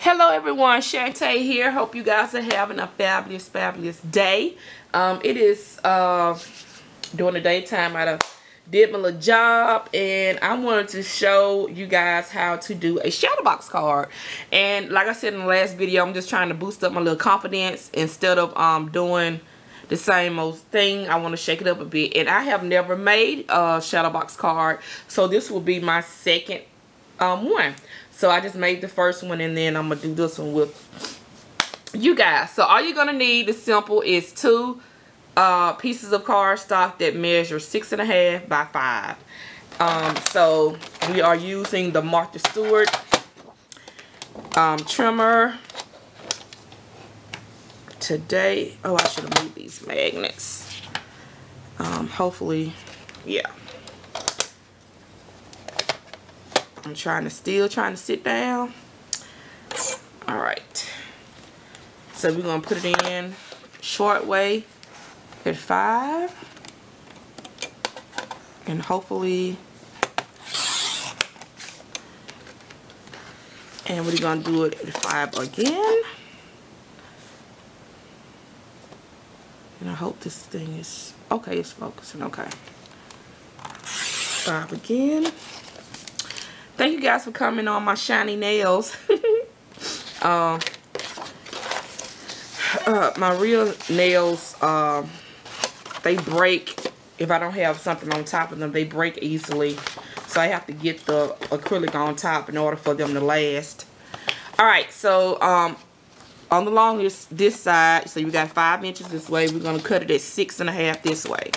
Hello everyone, Shanta here. Hope you guys are having a fabulous day. It is during the daytime. I did my little job and I wanted to show you guys how to do a shadow box card. And like I said in the last video, I'm just trying to boost up my little confidence instead of doing the same old thing. I want to shake it up a bit, and I have never made a shadow box card, so this will be my second one. So I just made the first one, and then I'm gonna do this one with you guys. So all you're gonna need is simple, is two pieces of cardstock that measure 6.5 by 5. So we are using the Martha Stewart trimmer today. Oh, I should have moved these magnets. Hopefully, yeah. I'm still trying to sit down. All right. So we're gonna put it in short way at 5, and hopefully, and we're gonna do it at 5 again. And I hope this thing is okay. It's focusing. Okay. 5 again. Thank you guys for coming on my shiny nails. My real nails, they break if I don't have something on top of them. They break easily, so I have to get the acrylic on top in order for them to last. Alright, so on the long this side, so you got 5 inches this way. We're going to cut it at 6.5 this way.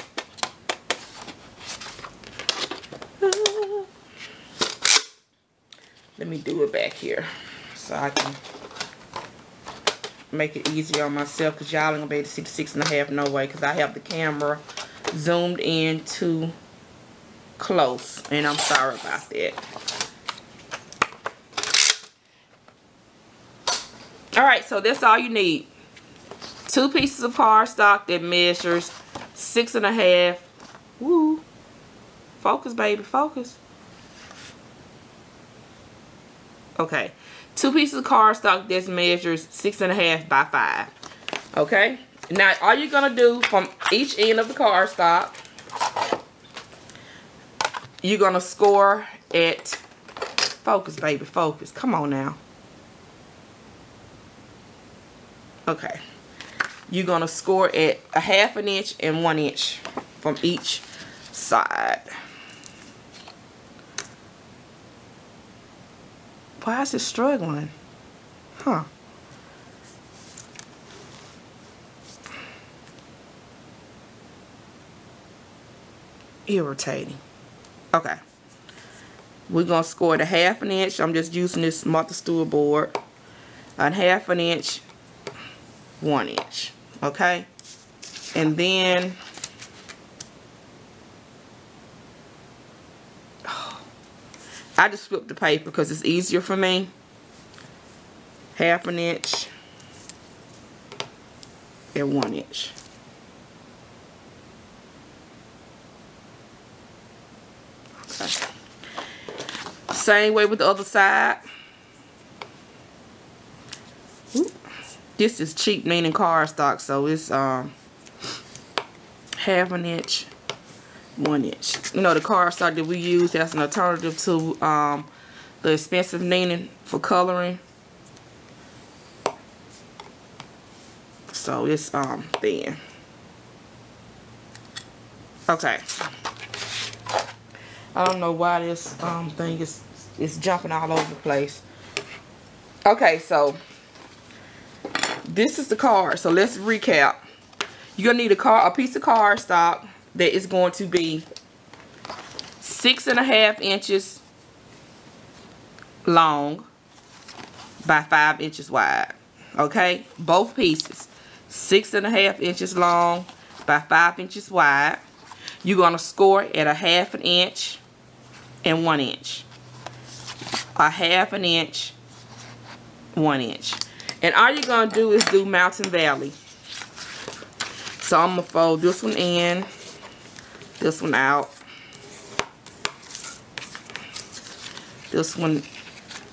Let me do it back here so I can make it easier on myself, because y'all ain't gonna be able to see the 6.5 no way, because I have the camera zoomed in too close, and I'm sorry about that. Alright, so that's all you need. 2 pieces of cardstock that measures 6.5. Woo. Focus, baby, focus. Okay, 2 pieces of cardstock that measures 6.5 by 5. Okay, now all you're gonna do from each end of the cardstock, you're gonna score at, focus, baby, focus. Come on now. Okay, you're gonna score at 1/2 inch and 1 inch from each side. Why is it struggling? Huh. Irritating. Okay. We're going to score at 1/2 inch. I'm just using this Martha Stewart board. 1/2 inch, 1 inch. Okay. And then I just flipped the paper because it's easier for me. 1/2 inch and 1 inch. Okay. Same way with the other side. This is cheap meaning cardstock, so it's 1/2 inch, 1 inch. You know, the cardstock that we use, that's an alternative to the expensive Neening for coloring. So it's thin. Okay. I don't know why this thing is jumping all over the place. Okay, so this is the card. So let's recap. You're gonna need a piece of cardstock that is going to be 6.5 inches long by 5 inches wide. Okay, both pieces, 6.5 inches long by 5 inches wide. You're gonna score at 1/2 inch and 1 inch. 1/2 inch, 1 inch. And all you're gonna do is do Mountain Valley. So I'm gonna fold this one in, this one out, this one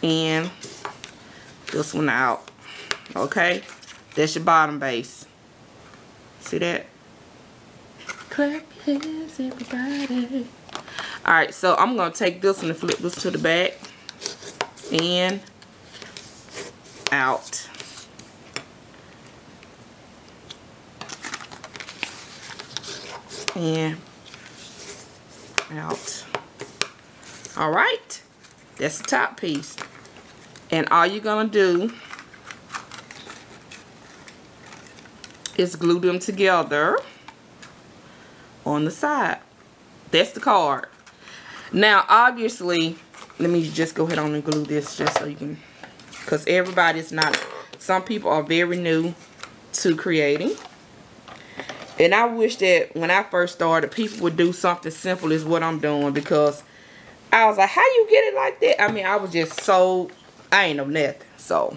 in, this one out. Okay, that's your bottom base. See that? Clap your hands, everybody. Alright, so I'm going to take this one and flip this to the back. In, out. And out. Alright, that's the top piece. And all you're going to do is glue them together on the side. That's the card. Now, obviously, let me just go ahead on and glue this just so you can, because everybody's not, some people are very new to creating. And I wish that when I first started, people would do something simple as what I'm doing, because I was like, how you get it like that? I mean, I was just so, I ain't know nothing. So,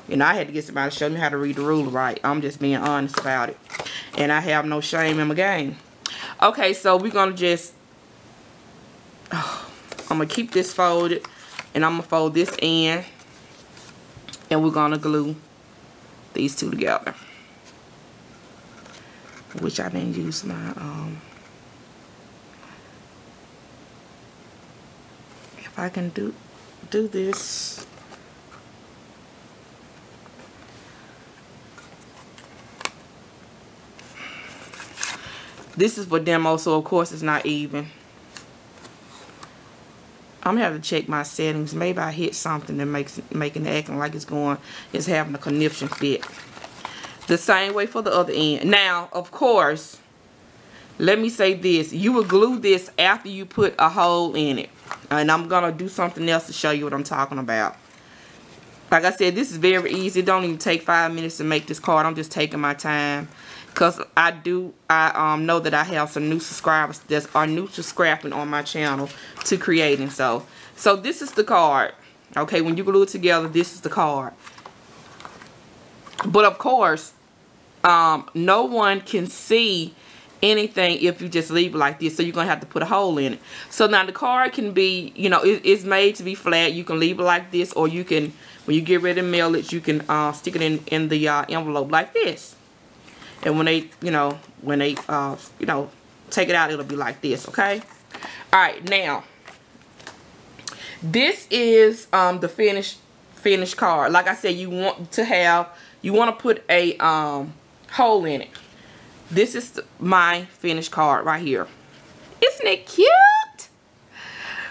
you know, I had to get somebody to show me how to read the ruler right. I'm just being honest about it. And I have no shame in my game. Okay, so we're going to just, I'm going to keep this folded. And I'm going to fold this in. And we're going to glue these two together. Which I didn't use my, if I can do this. This is for demo, so of course it's not even. I'm gonna have to check my settings. Maybe I hit something that making it acting like it's having a conniption fit. The same way for the other end. Now, of course, let me say this. You will glue this after you put a hole in it. And I'm gonna do something else to show you what I'm talking about. Like I said, this is very easy. It don't even take 5 minutes to make this card. I'm just taking my time. Because I know that I have some new subscribers that are new to scrapping on my channel to creating. So this is the card. Okay, when you glue it together, this is the card. But of course, no one can see anything if you just leave it like this. So you're going to have to put a hole in it. So now the card can be, you know, it's made to be flat. You can leave it like this, or you can, when you get ready to mail it, you can stick it in the envelope like this. And when they, you know, take it out, it'll be like this, okay? All right, now, this is the finished card. Like I said, you want to put a hole in it. This is my finished card right here. Isn't it cute?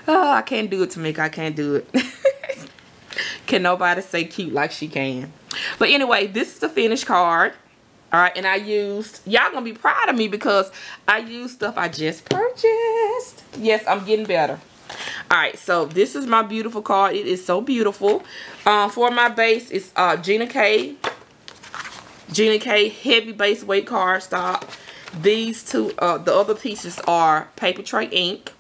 Oh, I can't do it, Tamika. I can't do it. Can nobody say cute like she can? But anyway, this is the finished card. All right, and I used, y'all gonna be proud of me because I used stuff I just purchased. Yes, I'm getting better. All right, so this is my beautiful card. It is so beautiful. For my base, it's Gina K heavy base weight cardstock. These two, the other pieces are paper tray ink.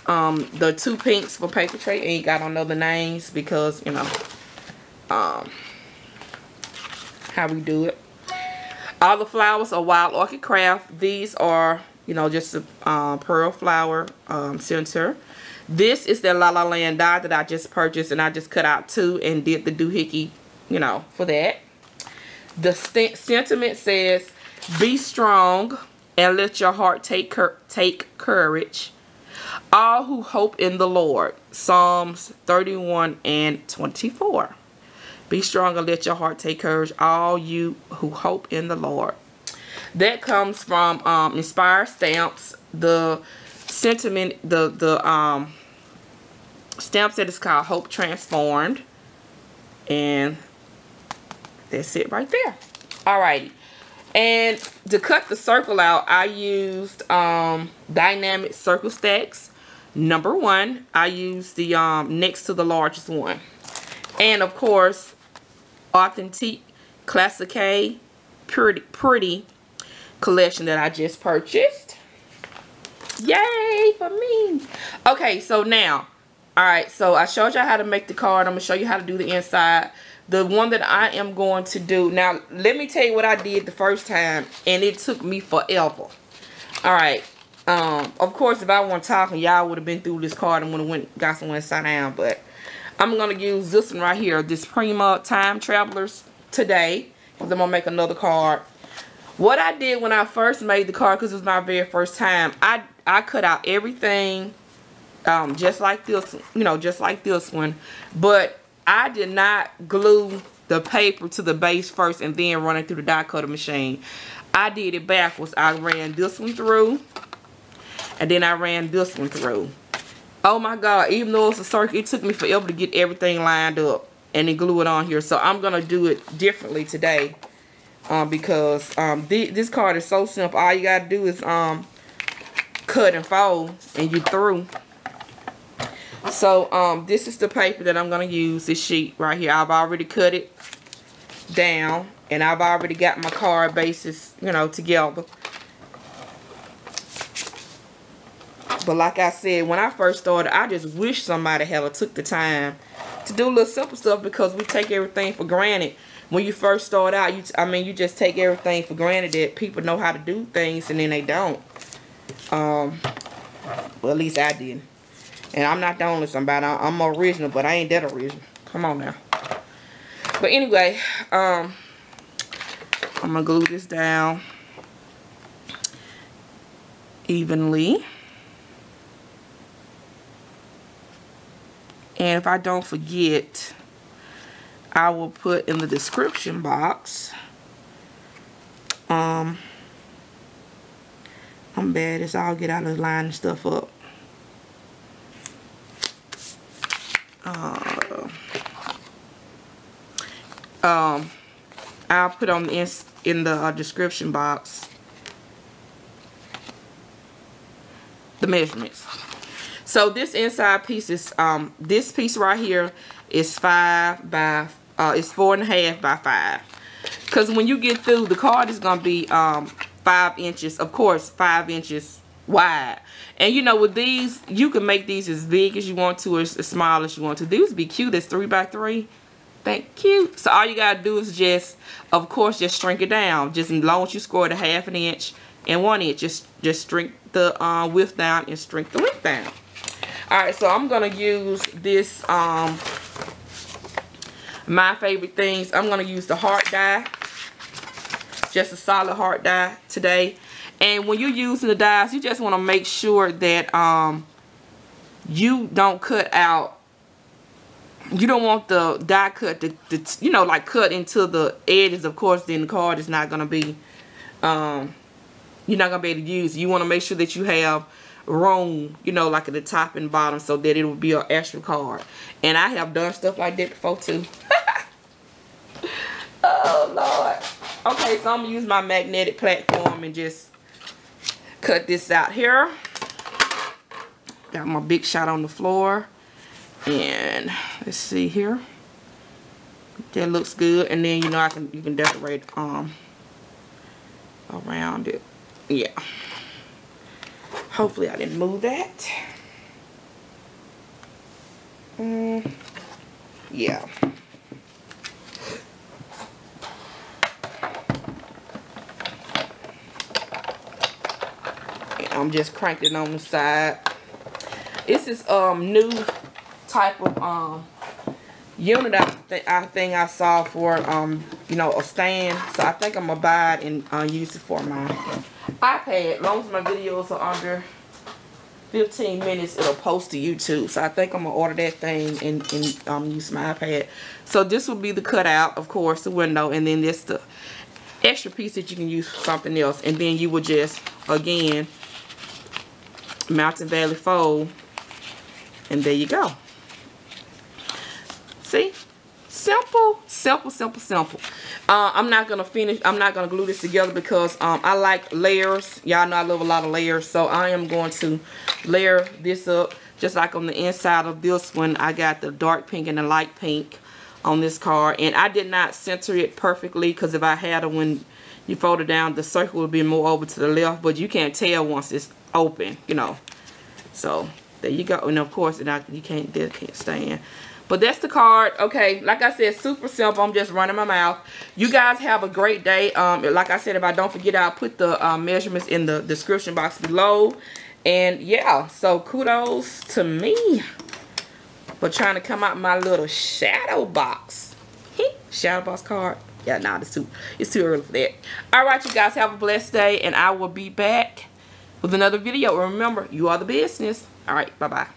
The two pinks for paper tray ink. I don't know the names because, you know, how we do it. All the flowers are Wild Orchid Craft. These are, you know, just a pearl flower center. This is the La La Land die that I just purchased, and I just cut out 2 and did the doohickey, you know, for that. The sentiment says, be strong and let your heart take courage. All who hope in the Lord. Psalms 31:24. Be strong and let your heart take courage, all you who hope in the Lord. That comes from Inspired Stamps. The sentiment, the stamp set is called Hope Transformed. And that's it right there. Alrighty. And to cut the circle out, I used Dynamic Circle Stacks. Number 1. I used the next to the largest one. And of course, Authentique Classique Pretty collection that I just purchased. Yay for me. Okay, so now, alright, so I showed y'all how to make the card. I'm going to show you how to do the inside. The one that I am going to do, now let me tell you what I did the first time, and it took me forever. Alright, of course if I wasn't talking, y'all would have been through this card and would have got someone inside down, but I'm going to use this one right here, this Prima Time Travelers today, because I'm going to make another card. What I did when I first made the card, because it was my very first time, I cut out everything just like this, you know, just like this one. But I did not glue the paper to the base first and then run it through the die cutter machine. I did it backwards. I ran this one through, and then I ran this one through. Oh my God, even though it's a circle, it took me forever to get everything lined up and then glue it on here. So I'm going to do it differently today because this card is so simple. All you got to do is cut and fold and you're through. So this is the paper that I'm going to use, this sheet right here. I've already cut it down and I've already got my card bases, you know, together. But like I said, when I first started, I just wish somebody had took the time to do a little simple stuff, because we take everything for granted. When you first start out, you just take everything for granted that people know how to do things, and then they don't. Well, at least I didn't. And I'm not the only somebody. I'm original, but I ain't that original. Come on now. But anyway, I'm going to glue this down evenly. And if I don't forget, I will put in the description box. I'm bad as I'll get out of lining stuff up. I'll put on in the description box the measurements. So this inside piece is this piece right here is 5 by it's 4.5 by 5. Because when you get through, the card is gonna be 5 inches, of course, 5 inches wide. And you know, with these, you can make these as big as you want to, or as small as you want to. These would be cute as 3 by 3. Thank you. So all you gotta do is just, of course, just shrink it down. Just as long as you score it 1/2 inch and 1 inch, just shrink the width down and shrink the length down. Alright, so I'm going to use this, my favorite things. I'm going to use the heart die. Just a solid heart die today. And when you're using the dies, you just want to make sure that you don't cut out. You don't want the die cut to you know, like cut into the edges. Of course, then the card is not going to be, you're not going to be able to use it. You want to make sure that you have room, you know, like at the top and bottom, so that it will be an extra card. And I have done stuff like that before too. Oh Lord. Okay, so I'm gonna use my magnetic platform and just cut this out here. Got my big shot on the floor, and let's see here. That looks good. And then, you know, you can decorate around it. Yeah. Hopefully I didn't move that. Yeah. And I'm just cranking it on the side. This is new type of unit I think I saw for you know, a stand. So I think I'm gonna buy it and use it for my iPad. As long as my videos are under 15 minutes, it'll post to YouTube. So I think I'm gonna order that thing and use my iPad. So this will be the cutout, of course, the window, and then this the extra piece that you can use for something else. And then you will just, again, Mountain Valley fold, and there you go. See? Simple, simple, simple, simple. I'm not gonna glue this together because I like layers. Y'all know I love a lot of layers, so I am going to layer this up just like on the inside of this one. I got the dark pink and the light pink on this card, and I did not center it perfectly because if I had it when you fold it down, the circle would be more over to the left, but you can't tell once it's open, you know. So there you go. And of course, you can't stand. But that's the card. Okay, like I said, super simple. I'm just running my mouth. You guys have a great day. Like I said, if I don't forget, I'll put the measurements in the description box below. And yeah, so kudos to me. for trying to come out my little shadow box. Shadow box card. Yeah, nah, it's too early for that. Alright, you guys, have a blessed day, and I will be back with another video. Remember, you are the business. Alright, bye-bye.